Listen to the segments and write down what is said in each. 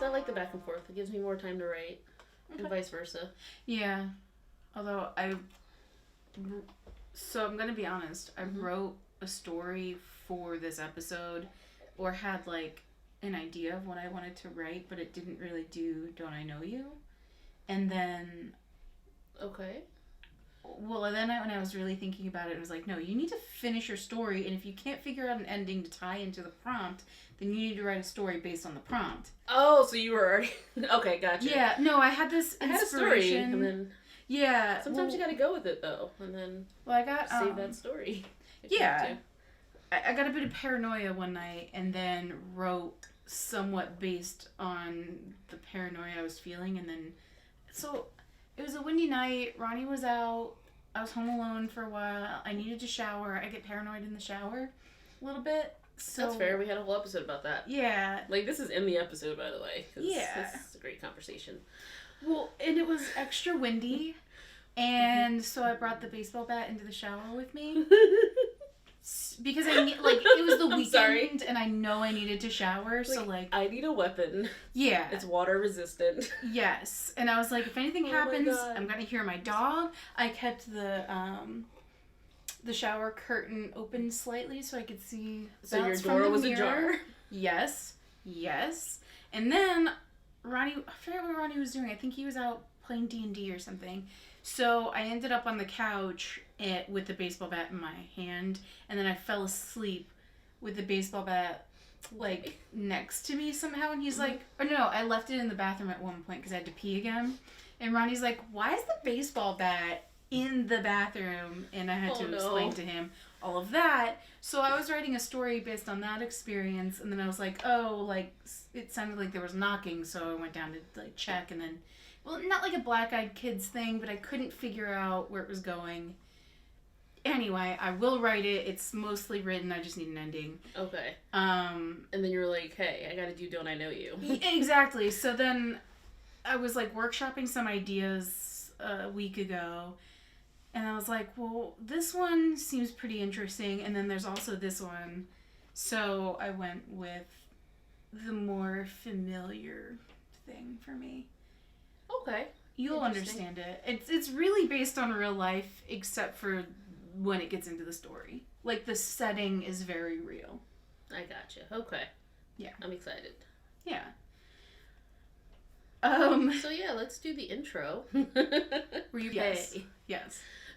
I like the back and forth. It gives me more time to write, and vice versa. Yeah. Although so I'm gonna be honest, I wrote a story for this episode, or had like an idea of what I wanted to write, but it didn't really do Don't I Know You? And then... Okay. Well, and then when I was really thinking about it, it was like, no, you need to finish your story, and if you can't figure out an ending to tie into the prompt, then you need to write a story based on the prompt. Oh, so you were already... Okay, gotcha. Yeah, no, I had this inspiration. I had a story, and then... Yeah. Sometimes you gotta go with it, though, and then I got... save that story. Yeah. I got a bit of paranoia one night, and then wrote somewhat based on the paranoia I was feeling, and then... So, it was a windy night, Ronnie was out, I was home alone for a while, I needed to shower, I get paranoid in the shower a little bit, so... That's fair, we had a whole episode about that. Yeah. Like, this is in the episode, by the way. Yeah. This is a great conversation. Well, and it was extra windy, and so I brought the baseball bat into the shower with me. Because it was the weekend, and I know I needed to shower, so I need a weapon. Yeah. It's water resistant. Yes. And I was like, if anything happens, I'm gonna hear my dog. I kept the shower curtain open slightly so I could see. So your door was ajar? Yes. Yes. And then Ronnie, I forget what Ronnie was doing. I think he was out playing D&D or something. So I ended up on the couch with the baseball bat in my hand, and then I fell asleep with the baseball bat next to me somehow, and he's like, oh no, I left it in the bathroom at one point because I had to pee again, and Ronnie's like, why is the baseball bat in the bathroom? And I had to explain to him all of that. So I was writing a story based on that experience, and then I was like, it sounded like there was knocking, so I went down to check, and then, well, not like a Black Eyed Kids thing, but I couldn't figure out where it was going. Anyway, I will write it. It's mostly written. I just need an ending. Okay. And then you were like, hey, I gotta do Don't I Know You? Exactly. So then I was workshopping some ideas a week ago, and I was like, well, this one seems pretty interesting, and then there's also this one. So I went with the more familiar thing for me. Okay. You'll understand it. It's really based on real life, except for when it gets into the story. The setting is very real. I gotcha. Okay. Yeah. I'm excited. Yeah. So yeah, let's do the intro. Were you Yes.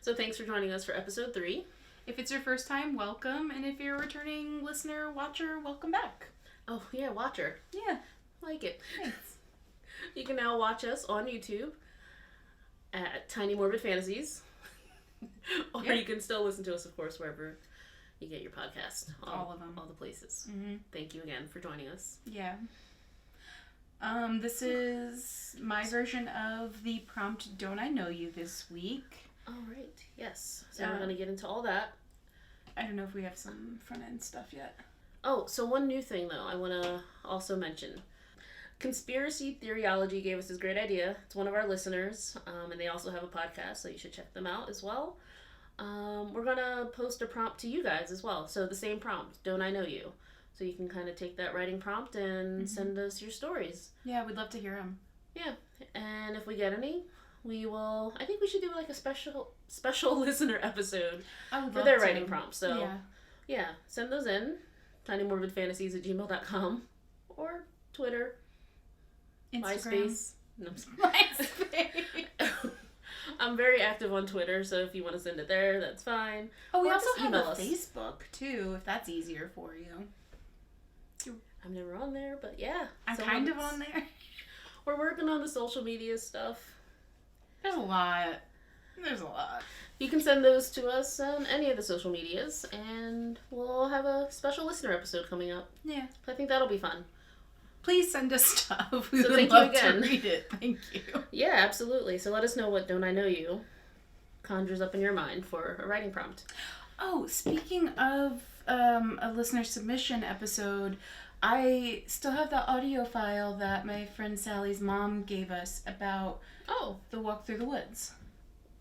So thanks for joining us for episode 3. If it's your first time, welcome. And if you're a returning listener, watcher, welcome back. Oh, yeah, watcher. Yeah. Like it. Thanks. You can now watch us on YouTube at Tiny Morbid Fantasies. Or you can still listen to us, of course, wherever you get your podcast. All of them. All the places. Mm-hmm. Thank you again for joining us. Yeah. This is my version of the prompt Don't I Know You this week. All right. Yes. So we're going to get into all that. I don't know if we have some front-end stuff yet. Oh, so one new thing, though, I want to also mention. Conspiracy Theoryology gave us this great idea. It's one of our listeners, and they also have a podcast, so you should check them out as well. We're going to post a prompt to you guys as well. So the same prompt, Don't I Know You? So you can kind of take that writing prompt and send us your stories. Yeah, we'd love to hear them. Yeah, and if we get any, we will... I think we should do a special listener episode for their writing prompts. So yeah, send those in. tinymorbidfantasies@gmail.com or Twitter. Instagram. MySpace. No, MySpace. I'm very active on Twitter, so if you want to send it there, that's fine. Oh, we also have a Facebook, too, if that's easier for you. I'm never on there, but yeah. I'm kind of on there. We're working on the social media stuff. There's a lot. You can send those to us on any of the social medias, and we'll have a special listener episode coming up. Yeah. I think that'll be fun. Please send us stuff. We would love to read it. Thank you. Yeah, absolutely. So let us know what Don't I Know You conjures up in your mind for a writing prompt. Oh, speaking of a listener submission episode, I still have the audio file that my friend Sally's mom gave us about the walk through the woods.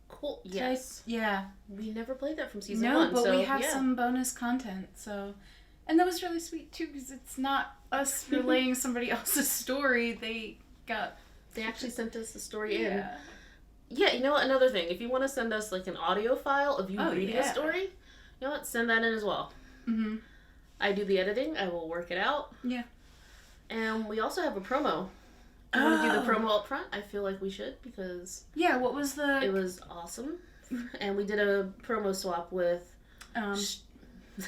Cool. Yes. Yeah. We never played that from season 1. No, but we have some bonus content, so And that was really sweet, too, because it's not us relaying somebody else's story. They actually sent us the story in. Yeah. Yeah, you know what? Another thing. If you want to send us, like, an audio file of you reading a story, you know what? Send that in as well. Mm-hmm. I do the editing. I will work it out. Yeah. And we also have a promo. Do you want to do the promo up front? I feel like we should, because... Yeah, what was the... It was awesome. And we did a promo swap with...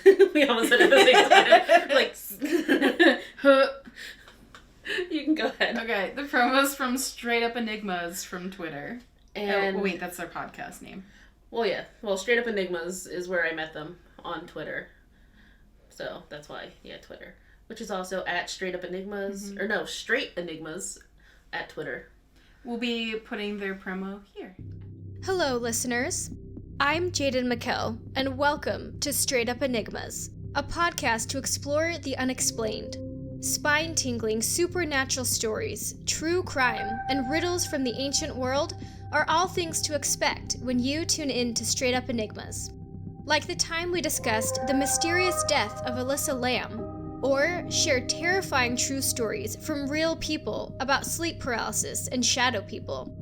we almost said it at the same time. You can go ahead. Okay, the promo's from Straight Up Enigmas from Twitter. And wait, that's their podcast name. Well, yeah. Well, Straight Up Enigmas is where I met them on Twitter. So that's why, Twitter. Which is also at Straight Up Enigmas. Mm-hmm. Or no, Straight Enigmas at Twitter. We'll be putting their promo here. Hello, listeners. I'm Jaden McKell, and welcome to Straight Up Enigmas, a podcast to explore the unexplained. Spine-tingling supernatural stories, true crime, and riddles from the ancient world are all things to expect when you tune in to Straight Up Enigmas. Like the time we discussed the mysterious death of Alyssa Lamb, or shared terrifying true stories from real people about sleep paralysis and shadow people.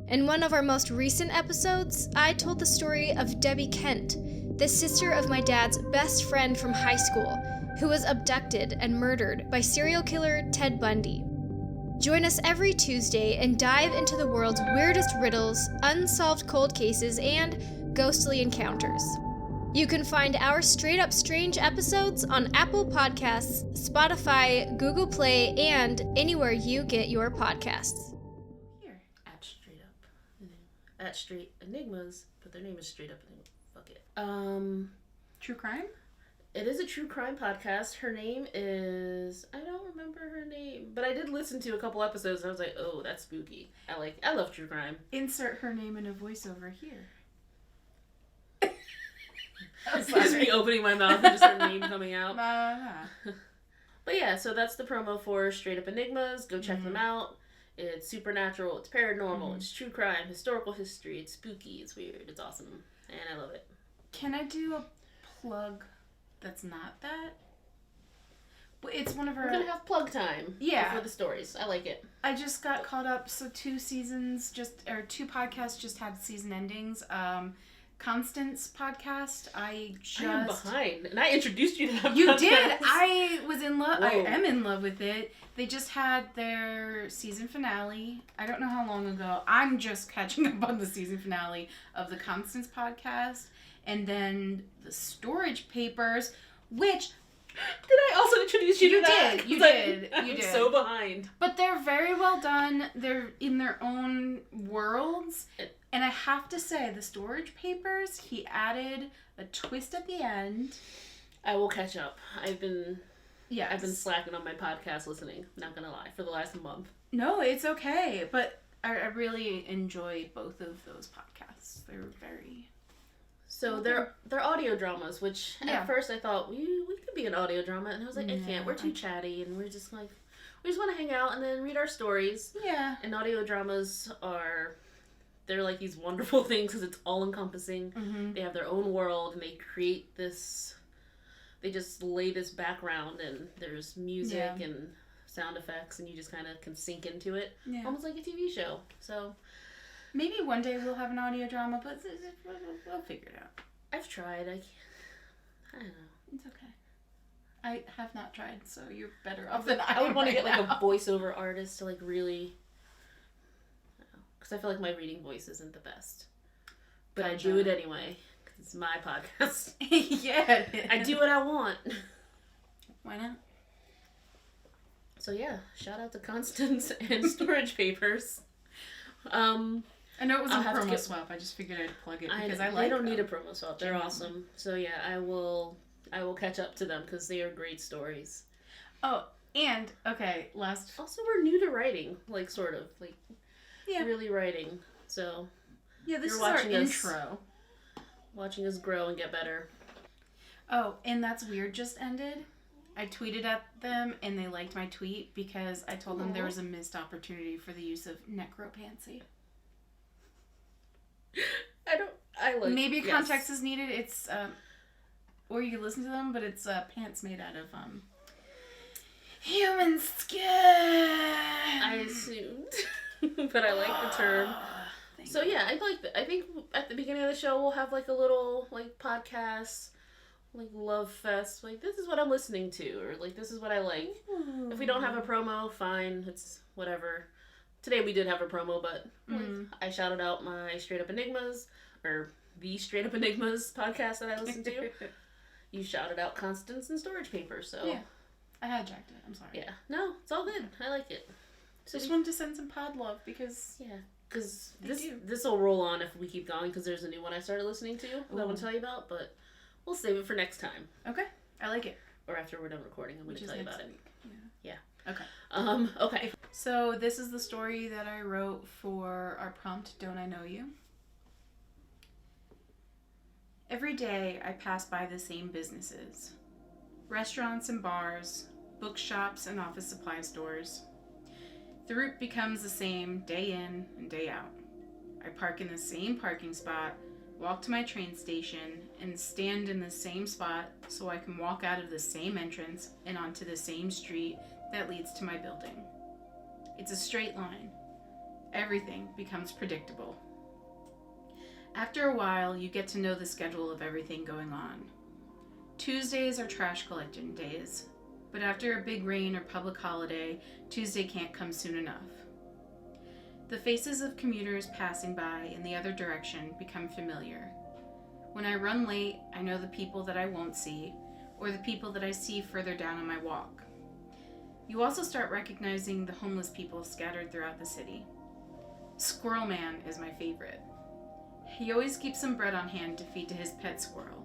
In one of our most recent episodes, I told the story of Debbie Kent, the sister of my dad's best friend from high school, who was abducted and murdered by serial killer Ted Bundy. Join us every Tuesday and dive into the world's weirdest riddles, unsolved cold cases, and ghostly encounters. You can find our Straight Up Strange episodes on Apple Podcasts, Spotify, Google Play, and anywhere you get your podcasts. At Straight Enigmas, but their name is Straight Up Enigmas. Fuck it. True crime? It is a true crime podcast. Her name is... I don't remember her name, but I did listen to a couple episodes and I was like, oh, that's spooky. I love true crime. Insert her name in a voiceover here. Just me opening my mouth and just her name coming out. Nah. But yeah, so that's the promo for Straight Up Enigmas. Go check them out. It's supernatural, it's paranormal, it's true crime, historical history, it's spooky, it's weird, it's awesome, and I love it. Can I do a plug that's not that? It's one of our... We're gonna have plug time for the stories. I like it. I just got caught up, so two podcasts just had season endings. Constance podcast, I am behind, and I introduced you to that You podcast. did! I was in love. Whoa. I am in love with it. They just had their season finale. I don't know how long ago. I'm just catching up on the season finale of the Constance podcast. And then the Storage Papers, which... Did I also introduce you to that? You did. I'm so behind. But they're very well done. They're in their own worlds. And I have to say, the Storage Papers, he added a twist at the end. I will catch up. I've been slacking on my podcast listening, not gonna lie, for the last month. No, it's okay. But I really enjoy both of those podcasts. They're very... So they're audio dramas, which at first I thought, we could be an audio drama. And I was like, I can't. We're too chatty. And we're just like, we just want to hang out and then read our stories. Yeah. And audio dramas they're like these wonderful things because it's all encompassing. Mm-hmm. They have their own world and they create this, they just lay this background and there's music and sound effects and you just kind of can sink into it. Yeah. Almost like a TV show. So maybe one day we'll have an audio drama, but we'll figure it out. I've tried. I don't know. It's okay. I have not tried, so you're better off than I would want to get like a voiceover artist to like really... Because I feel like my reading voice isn't the best. But I do it anyway. Because it's my podcast. Yeah. I do what I want. Why not? So yeah, shout out to Constance and Storage Papers. I know it was a promo swap. I just figured I'd plug it because I like them. They don't need a promo swap. They're awesome. So yeah, I will catch up to them because they are great stories. Oh, and okay, Also, we're new to writing, like sort of like. Yeah. Really writing. So yeah, this is our intro. Watching us grow and get better. Oh, and That's Weird just ended. I tweeted at them and they liked my tweet because I told them there was a missed opportunity for the use of necropancy. Maybe context is needed. It's Or you can listen to them, but it's pants made out of human skin. I assumed, but I like the term. So yeah, I think at the beginning of the show we'll have like a little like podcast, like love fest. Like this is what I'm listening to, or like this is what I like. Ooh. If we don't have a promo, fine. It's whatever. Today we did have a promo, but like, I shouted out my Straight Up Enigmas, or the Straight Up Enigmas podcast that I listen to. You shouted out Constance and Storage Paper, so yeah, I hijacked it. I'm sorry. Yeah, no, it's all good. I like it. So just wanted to send some pod love because because this will roll on if we keep going, because there's a new one I started listening to that I want to tell you about, but we'll save it for next time. Okay, I like it. Or after we're done recording, I'm going to tell you about it. Yeah. Okay. Okay. So this is the story that I wrote for our prompt, Don't I Know You? Every day I pass by the same businesses. Restaurants and bars, bookshops and office supply stores. The route becomes the same day in and day out. I park in the same parking spot, walk to my train station, and stand in the same spot so I can walk out of the same entrance and onto the same street that leads to my building. It's a straight line. Everything becomes predictable. After a while, you get to know the schedule of everything going on. Tuesdays are trash collection days, but after a big rain or public holiday, Tuesday can't come soon enough. The faces of commuters passing by in the other direction become familiar. When I run late, I know the people that I won't see, or the people that I see further down on my walk. You also start recognizing the homeless people scattered throughout the city. Squirrel Man is my favorite. He always keeps some bread on hand to feed to his pet squirrel.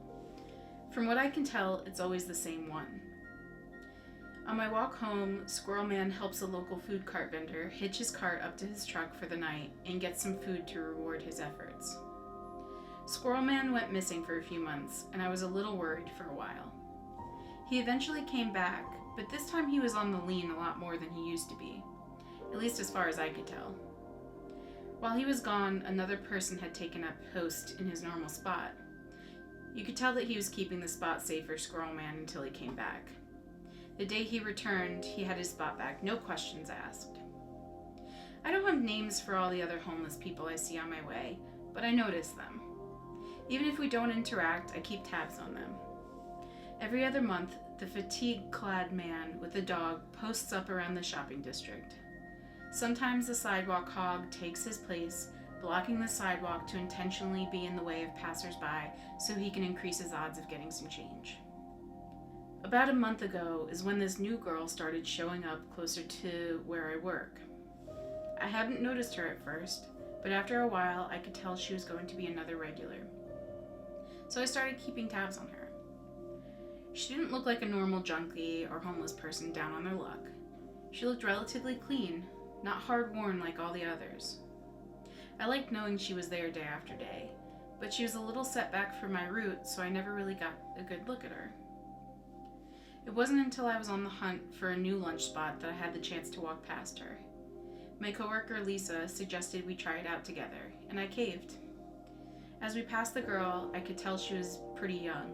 From what I can tell, it's always the same one. On my walk home, Squirrel Man helps a local food cart vendor hitch his cart up to his truck for the night and get some food to reward his efforts. Squirrel Man went missing for a few months, and I was a little worried for a while. He eventually came back, but this time he was on the lean a lot more than he used to be, at least as far as I could tell. While he was gone, another person had taken up post in his normal spot. You could tell that he was keeping the spot safe for Squirrel Man until he came back. The day he returned, he had his spot back, no questions asked. I don't have names for all the other homeless people I see on my way, but I notice them. Even if we don't interact, I keep tabs on them. Every other month, the fatigue-clad man with the dog posts up around the shopping district. Sometimes the sidewalk hog takes his place, blocking the sidewalk to intentionally be in the way of passersby so he can increase his odds of getting some change. About a month ago is when this new girl started showing up closer to where I work. I hadn't noticed her at first, but after a while I could tell she was going to be another regular. So I started keeping tabs on her. She didn't look like a normal junkie or homeless person down on their luck. She looked relatively clean, not hard-worn like all the others. I liked knowing she was there day after day, but she was a little set back from my route, so I never really got a good look at her. It wasn't until I was on the hunt for a new lunch spot that I had the chance to walk past her. My coworker Lisa suggested we try it out together, and I caved. As we passed the girl, I could tell she was pretty young,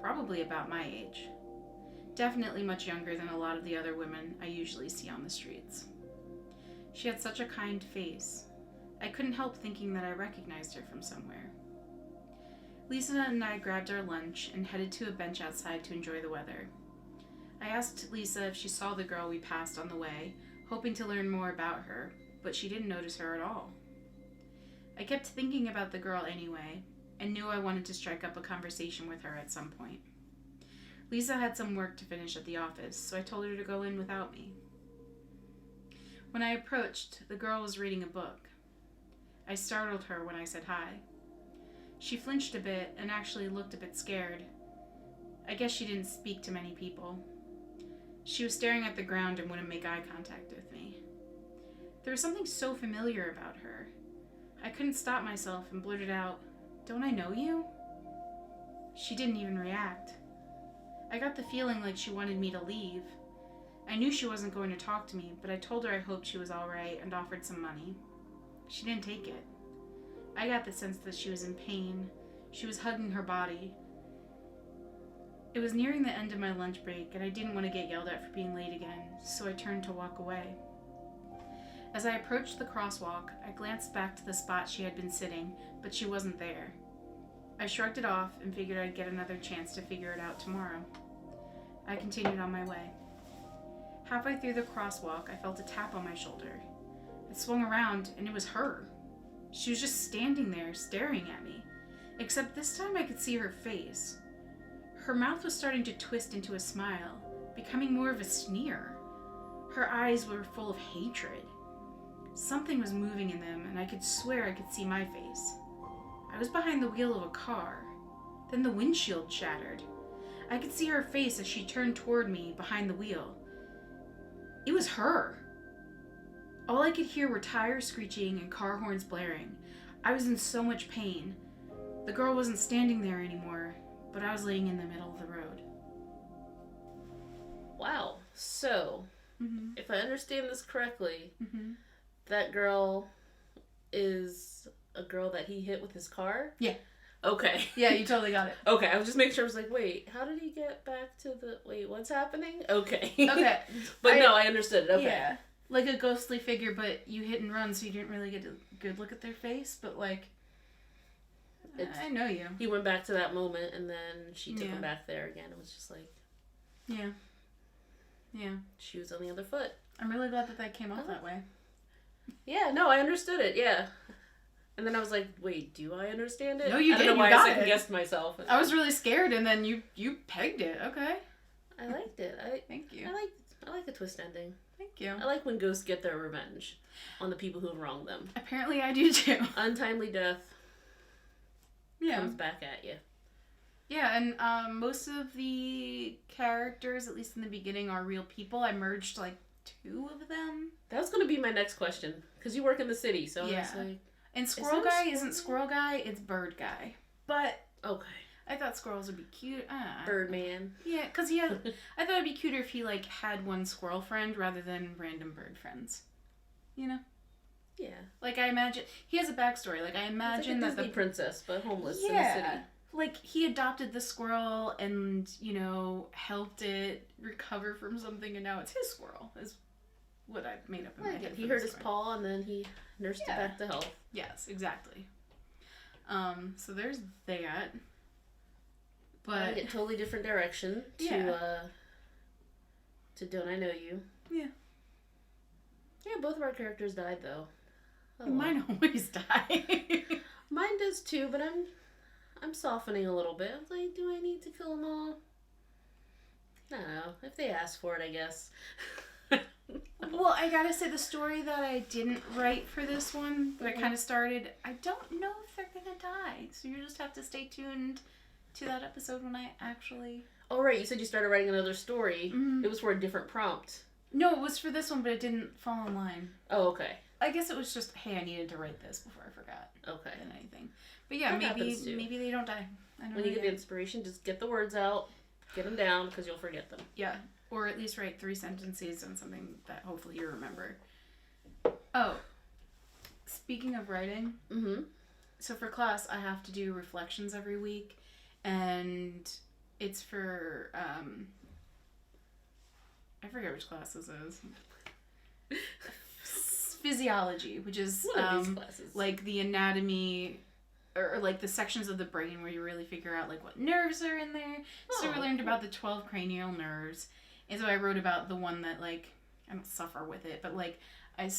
probably about my age. Definitely much younger than a lot of the other women I usually see on the streets. She had such a kind face. I couldn't help thinking that I recognized her from somewhere. Lisa and I grabbed our lunch and headed to a bench outside to enjoy the weather. I asked Lisa if she saw the girl we passed on the way, hoping to learn more about her, but she didn't notice her at all. I kept thinking about the girl anyway, and knew I wanted to strike up a conversation with her at some point. Lisa had some work to finish at the office, so I told her to go in without me. When I approached, the girl was reading a book. I startled her when I said hi. She flinched a bit and actually looked a bit scared. I guess she didn't speak to many people. She was staring at the ground and wouldn't make eye contact with me. There was something so familiar about her. I couldn't stop myself and blurted out, "Don't I know you?" She didn't even react. I got the feeling like she wanted me to leave. I knew she wasn't going to talk to me, but I told her I hoped she was alright and offered some money. She didn't take it. I got the sense that she was in pain. She was hugging her body. It was nearing the end of my lunch break, and I didn't want to get yelled at for being late again, so I turned to walk away. As I approached the crosswalk, I glanced back to the spot she had been sitting, but she wasn't there. I shrugged it off and figured I'd get another chance to figure it out tomorrow. I continued on my way. Halfway through the crosswalk, I felt a tap on my shoulder. I swung around, and it was her. She was just standing there, staring at me. Except this time I could see her face. Her mouth was starting to twist into a smile, becoming more of a sneer. Her eyes were full of hatred. Something was moving in them, and I could swear I could see my face. I was behind the wheel of a car. Then the windshield shattered. I could see her face as she turned toward me behind the wheel. It was her. All I could hear were tires screeching and car horns blaring. I was in so much pain. The girl wasn't standing there anymore, but I was laying in the middle of the road. Wow. So, if I understand this correctly, that girl is a girl that he hit with his car? Yeah. Okay. Yeah, you totally got it. Okay, I was just making sure. I was like, wait, how did he get back to the... Wait, what's happening? Okay. Okay. But no, I understood it. Okay. Yeah. Like a ghostly figure, but you hit and run, so you didn't really get a good look at their face, but like... I know you. He went back to that moment, and then she took him back there again. It was just like... Yeah. Yeah. She was on the other foot. I'm really glad that came off that way. Yeah, no, I understood it, yeah. And then I was like, wait, do I understand it? No, you did. I don't know why I second-guessed myself. I was really scared, and then you pegged it. Okay. I liked it. Thank you. I like a twist ending. Thank you. I like when ghosts get their revenge on the people who have wronged them. Apparently I do too. Untimely death comes back at you. Yeah, and most of the characters, at least in the beginning, are real people. I merged like 2 of them. That was going to be my next question, because you work in the city, so yeah. it's like... And Squirrel Guy isn't Squirrel Guy, it's Bird Guy. But... Okay. I thought squirrels would be cute. Birdman. Yeah, because I thought it'd be cuter if he, like, had one squirrel friend rather than random bird friends. You know? Yeah. Like, I imagine... He has a backstory. Like, I imagine it's like a that Disney princess, but homeless yeah. in the city. Like, he adopted the squirrel and, you know, helped it recover from something, and now it's his squirrel, is what I made up in my head. He hurt his paw, and then he nursed it back to health. Yes, exactly. So there's that. But I get totally different direction to Don't I Know You. Yeah. Yeah, both of our characters died, though. Oh, mine always die. Mine does too, but I'm softening a little bit. I'm like, do I need to kill them all? I don't know. If they ask for it, I guess. Well, I gotta say, the story that I didn't write for this one, that I kind of started, I don't know if they're gonna die. So you just have to stay tuned to that episode when I actually... Oh, right. You said you started writing another story. Mm-hmm. It was for a different prompt. No, it was for this one, but it didn't fall in line. Oh, okay. I guess it was just, hey, I needed to write this before I forgot. Okay. Than anything. But yeah, maybe they don't die. I don't know. When you get the inspiration, just get the words out, get them down, because you'll forget them. Yeah. Or at least write 3 sentences on something that hopefully you remember. Oh. Speaking of writing. Mm-hmm. So for class, I have to do reflections every week. And it's for, I forget which class this is. Physiology, which is like the anatomy or like the sections of the brain where you really figure out like what nerves are in there. So we learned about the 12 cranial nerves, and so I wrote about the one that like I don't suffer with it, but like I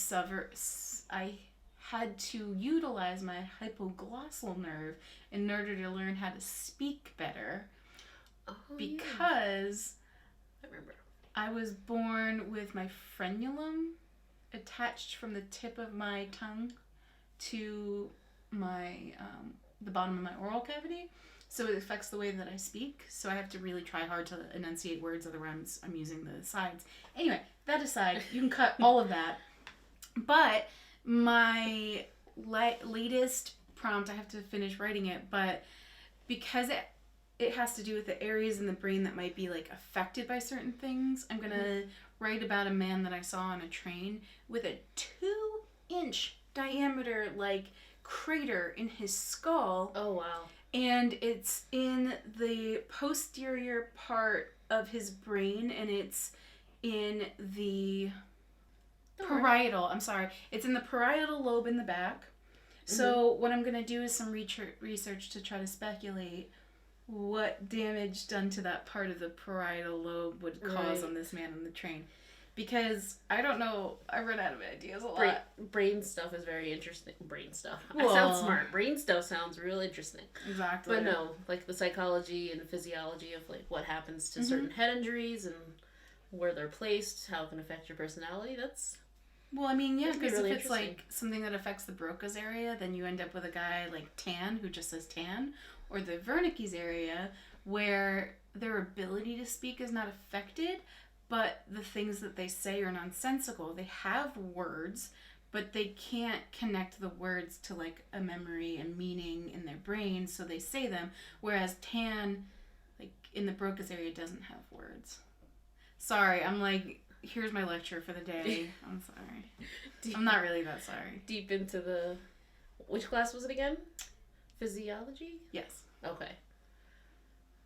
had to utilize my hypoglossal nerve in order to learn how to speak better, because I remember I was born with my frenulum attached from the tip of my tongue to my the bottom of my oral cavity, so it affects the way that I speak. So I have to really try hard to enunciate words, otherwise I'm using the sides. Anyway, that aside, you can cut all of that. But my latest prompt, I have to finish writing it, but because it has to do with the areas in the brain that might be like affected by certain things, I'm gonna write about a man that I saw on a train with a 2-inch diameter like crater in his skull. Oh, wow. And it's in the posterior part of his brain, and it's in the parietal. I'm sorry. It's in the parietal lobe in the back. So what I'm going to do is some research to try to speculate what damage done to that part of the parietal lobe would cause on this man on the train. Because, I don't know, I run out of ideas a lot. Brain stuff is very interesting. Brain stuff. Well, I sound smart. Brain stuff sounds real interesting. Exactly. But no, like the psychology and physiology of like what happens to certain head injuries and where they're placed, how it can affect your personality, that's... Well, I mean, yeah, because really if it's like something that affects the Broca's area, then you end up with a guy like Tan, who just says Tan, or the Wernicke's area, where their ability to speak is not affected, but the things that they say are nonsensical. They have words, but they can't connect the words to like a memory and meaning in their brain, so they say them, whereas Tan, like in the Broca's area, doesn't have words. Sorry, I'm like... Here's my lecture for the day. I'm sorry. I'm not really that sorry. Deep into the... Which class was it again? Physiology? Yes. Okay.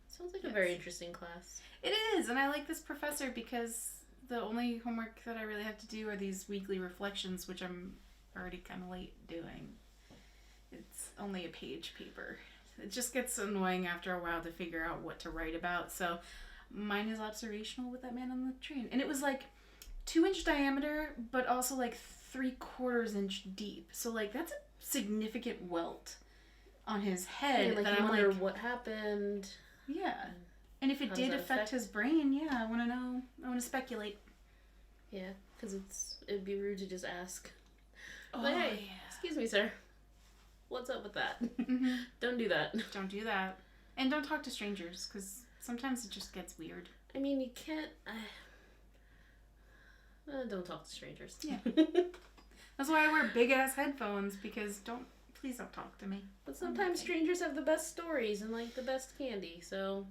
Sounds like a very interesting class. It is, and I like this professor because the only homework that I really have to do are these weekly reflections, which I'm already kind of late doing. It's only a page paper. It just gets annoying after a while to figure out what to write about, so... Mine is observational with that man on the train. And it was like 2-inch diameter, but also like 3/4 inch deep. So like that's a significant welt on his head. Yeah, like that you I'm wonder like, what happened. Yeah. And if it did affect his brain, yeah, I want to know. I want to speculate. Yeah, because it'd be rude to just ask. Oh, like, hey, yeah. excuse me, sir. What's up with that? Mm-hmm. Don't do that. Don't do that. And don't talk to strangers, because... Sometimes it just gets weird. I mean, you can't... don't talk to strangers. Yeah. That's why I wear big-ass headphones, because please don't talk to me. But sometimes strangers have the best stories and, like, the best candy, so...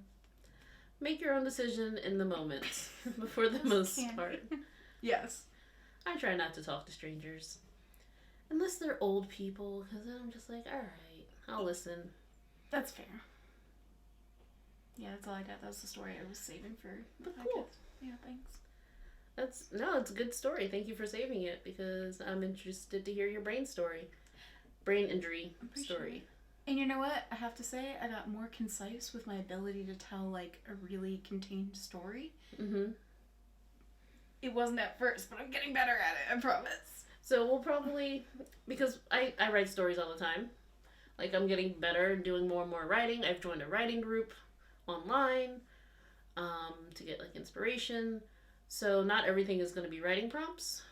Make your own decision in the moment, before the most part. Yes. I try not to talk to strangers. Unless they're old people, because then I'm just like, alright, I'll listen. That's fair. Yeah, that's all I got. That was the story I was saving for the podcast. Cool. Yeah, thanks. It's a good story. Thank you for saving it, because I'm interested to hear your brain injury story. And you know what? I have to say, I got more concise with my ability to tell, like, a really contained story. Mm-hmm. It wasn't at first, but I'm getting better at it, I promise. So we'll probably, because I write stories all the time. Like, I'm getting better and doing more and more writing. I've joined a writing group online to get like inspiration, so not everything is going to be writing prompts.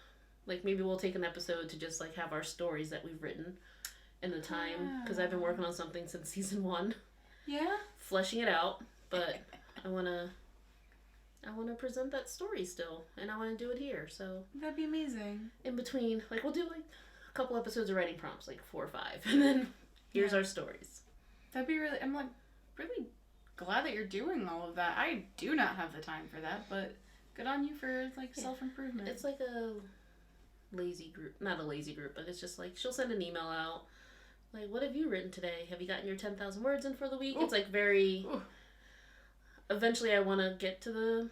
Like maybe we'll take an episode to just like have our stories that we've written in the time, because I've been working on something since season 1. Yeah, fleshing it out, but I want to present that story still, and I want to do it here. So that'd be amazing. In between, like we'll do like a couple episodes of writing prompts, like 4 or 5, and then here's our stories. That'd be really, I'm like really glad that you're doing all of that. I do not have the time for that, but good on you for like self-improvement. It's like a lazy group, not a lazy group, but it's just like she'll send an email out like, what have you written today? Have you gotten your 10,000 words in for the week? Ooh. It's like very eventually I want to get to the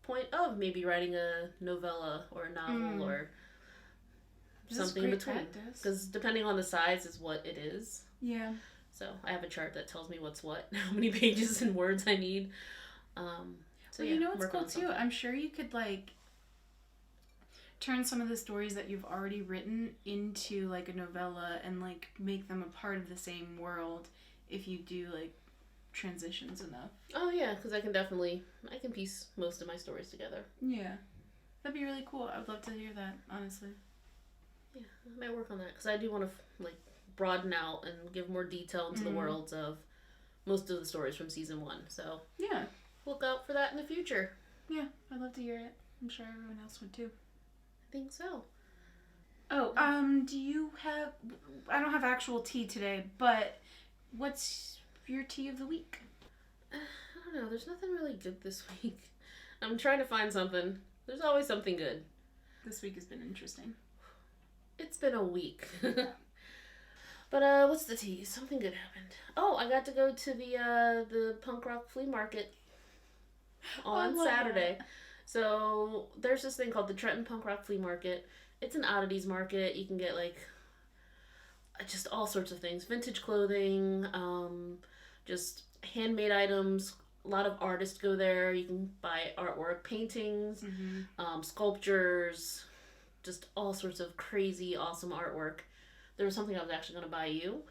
point of maybe writing a novella or a novel or something in between, because depending on the size is what it is. Yeah. So I have a chart that tells me what's what, how many pages and words I need. So you know what's cool too? I'm sure you could like turn some of the stories that you've already written into like a novella and like make them a part of the same world if you do like transitions enough. Oh yeah, because I can piece most of my stories together. Yeah. That'd be really cool. I'd love to hear that, honestly. Yeah, I might work on that, because I do want to like broaden out and give more detail into the worlds of most of the stories from season 1. So yeah, look out for that in the future. Yeah, I'd love to hear it. I'm sure everyone else would too. I think so. Oh, do you have... I don't have actual tea today, but what's your tea of the week? I don't know. There's nothing really good this week. I'm trying to find something. There's always something good. This week has been interesting. It's been a week. But what's the tea? Something good happened. Oh, I got to go to the punk rock flea market on Saturday. That. So there's this thing called the Trenton Punk Rock Flea Market. It's an oddities market. You can get like just all sorts of things, vintage clothing, just handmade items. A lot of artists go there. You can buy artwork, paintings, sculptures, just all sorts of crazy, awesome artwork. There was something I was actually going to buy you.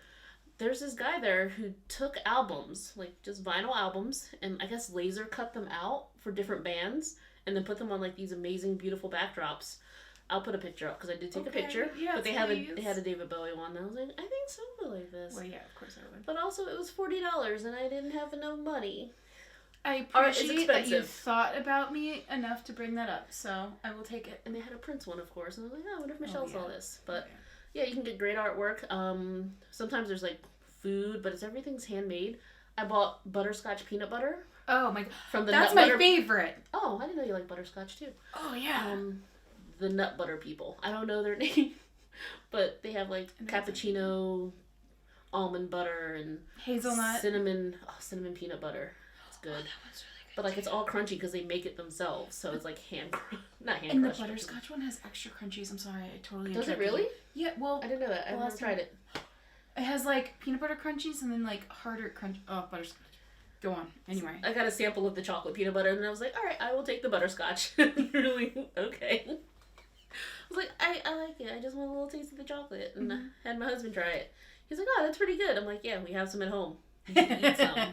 There's this guy there who took albums, like just vinyl albums, and I guess laser cut them out for different bands, and then put them on like these amazing, beautiful backdrops. I'll put a picture up because I did take a picture. Yeah, but they had a David Bowie one. And I was like, I think some would like this. Well, yeah, of course I would. But also, it was $40, and I didn't have enough money. I appreciate that you thought about me enough to bring that up, so I will take it. And they had a Prince one, of course. And I was like, oh, I wonder if Michelle saw this. But Oh, yeah, you can get great artwork. Sometimes there's like food, but everything's handmade. I bought butterscotch peanut butter. Oh my god, from the that's nut my butter... favorite. Oh, I didn't know you like butterscotch too. Oh yeah. The nut butter people. I don't know their name, but they have like cappuccino, almond butter, and hazelnut, cinnamon peanut butter. It's good. Oh, that one's really good. But like it's all crunchy because they make it themselves, so it's like not hand And the crushed. butterscotch one has extra crunchies. I'm sorry, I totally. Does it really? Yeah. Well, I didn't know that. I've never tried it. It has like peanut butter crunchies and then like harder crunch. Oh, butterscotch. Go on. Anyway. I got a sample of the chocolate peanut butter, and I was like, all right, I will take the butterscotch. Really? Okay. I was like, I like it. I just want a little taste of the chocolate. And I had my husband try it. He's like, oh, that's pretty good. I'm like, yeah, we have some at home. You can eat some.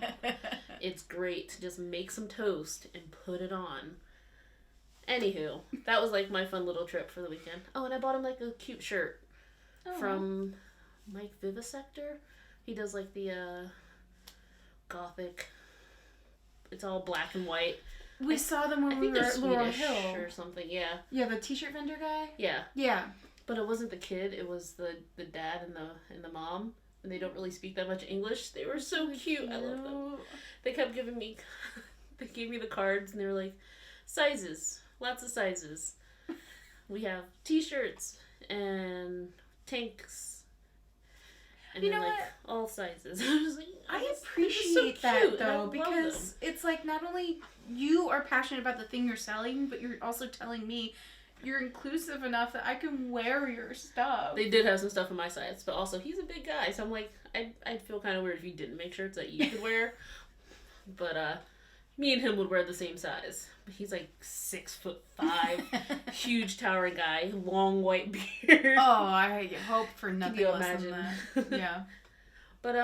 It's great to just make some toast and put it on. Anywho, that was like my fun little trip for the weekend. Oh, and I bought him like a cute shirt from Mike Vivisector. He does like the gothic. It's all black and white. We saw them when we were at Laurel Hill or something. Yeah. Yeah, the t-shirt vendor guy. Yeah. Yeah. But it wasn't the kid. It was the dad and the mom. And they don't really speak that much English. They were so cute. I love them. They kept giving me. They gave me the cards and they were like, sizes, lots of sizes. We have t-shirts and tanks. And you then, know like, what? All sizes. I was like, I appreciate so that though, because it's like not only you are passionate about the thing you're selling, but you're also telling me you're inclusive enough that I can wear your stuff. They did have some stuff in my size, but also he's a big guy, so I'm like, I'd feel kind of weird if you didn't make shirts that you could wear. But me and him would wear the same size. He's like 6'5", huge towering guy, long white beard. Oh, I hope for nothing less than that. Yeah. But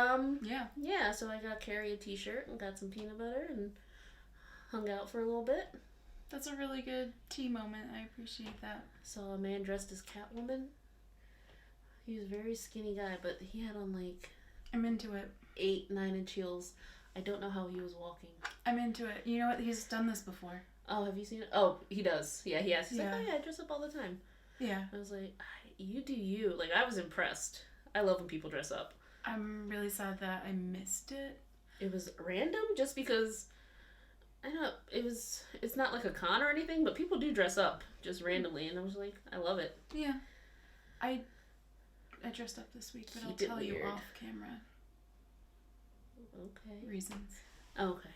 yeah. So I got Carrie a t-shirt and got some peanut butter and hung out for a little bit. That's a really good tea moment. I appreciate that. Saw a man dressed as Catwoman. He was a very skinny guy, but he had on like I'm into it. 8-9 inch heels. I don't know how he was walking. I'm into it. You know what? He's done this before. Oh, have you seen it? Oh, he does. Yeah, he has. He's like, oh yeah, I dress up all the time. Yeah. I was like, you do you. Like, I was impressed. I love when people dress up. I'm really sad that I missed it. It was random just because, I don't know, it's not like a con or anything, but people do dress up just randomly, and I was like, I love it. Yeah. I dressed up this week, but I'll tell you off camera. Okay. Reasons. Okay.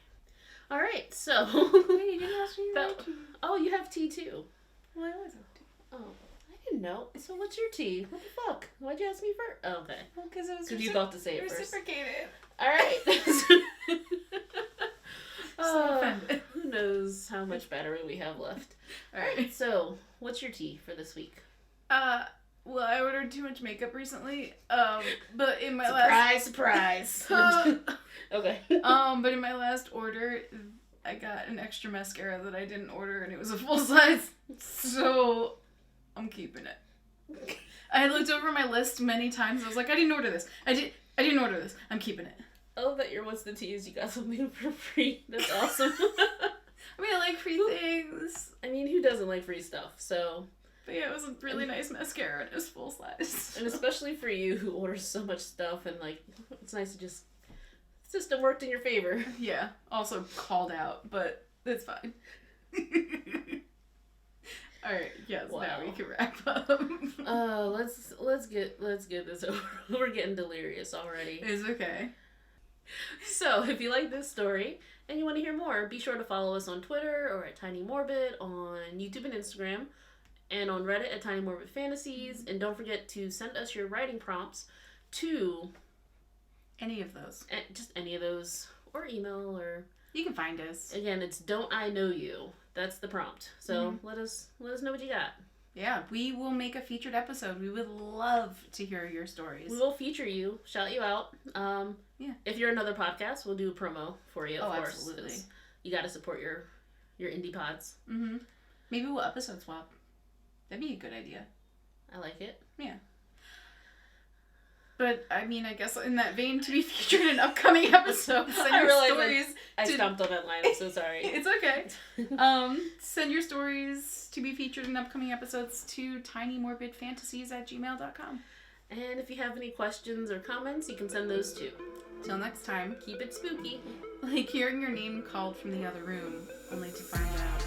All right, so. Wait, you didn't ask me your tea. Oh, you have tea too. Well, I always have tea. Oh, I didn't know. So what's your tea? What the fuck? Why'd you ask me first? Oh, okay. Well, because it was you thought to say it first. Reciprocated. All right. So offended. Who knows how much battery we have left? All right. So, what's your tea for this week? Well, I ordered too much makeup recently. But in my surprise. Okay. But in my last order, I got an extra mascara that I didn't order, and it was a full size. So, I'm keeping it. I looked over my list many times. I was like, I didn't order this. I didn't order this. I'm keeping it. I love that your what's the tea is you got something for free. That's awesome. I mean, I like free things. I mean, who doesn't like free stuff? So. But yeah, it was a really nice mascara, and it was full size. And especially for you who orders so much stuff, and like, it's nice to just. The system worked in your favor. Yeah. Also called out, but it's fine. Alright, yes, wow. Now we can wrap up. let's get this over. We're getting delirious already. It's okay. So, if you like this story and you want to hear more, be sure to follow us on Twitter or at Tiny Morbid, on YouTube and Instagram, and on Reddit at Tiny Morbid Fantasies. And don't forget to send us your writing prompts to any of those. Just any of those, or email, or you can find us. Again, it's "Don't I Know You." That's the prompt. So let us know what you got. Yeah, we will make a featured episode. We would love to hear your stories. We will feature you, shout you out. Yeah. If you're another podcast, we'll do a promo for you, of course. Absolutely. You got to support your indie pods. Mm-hmm. Maybe we'll episode swap. That'd be a good idea. I like it. Yeah. But, I mean, I guess in that vein, to be featured in upcoming episodes, send your stories. I stumped on that line. I'm so sorry. It's okay. Send your stories to be featured in upcoming episodes to tinymorbidfantasies@gmail.com. And if you have any questions or comments, you can send those too. Till next time, keep it spooky. Like hearing your name called from the other room, only to find out.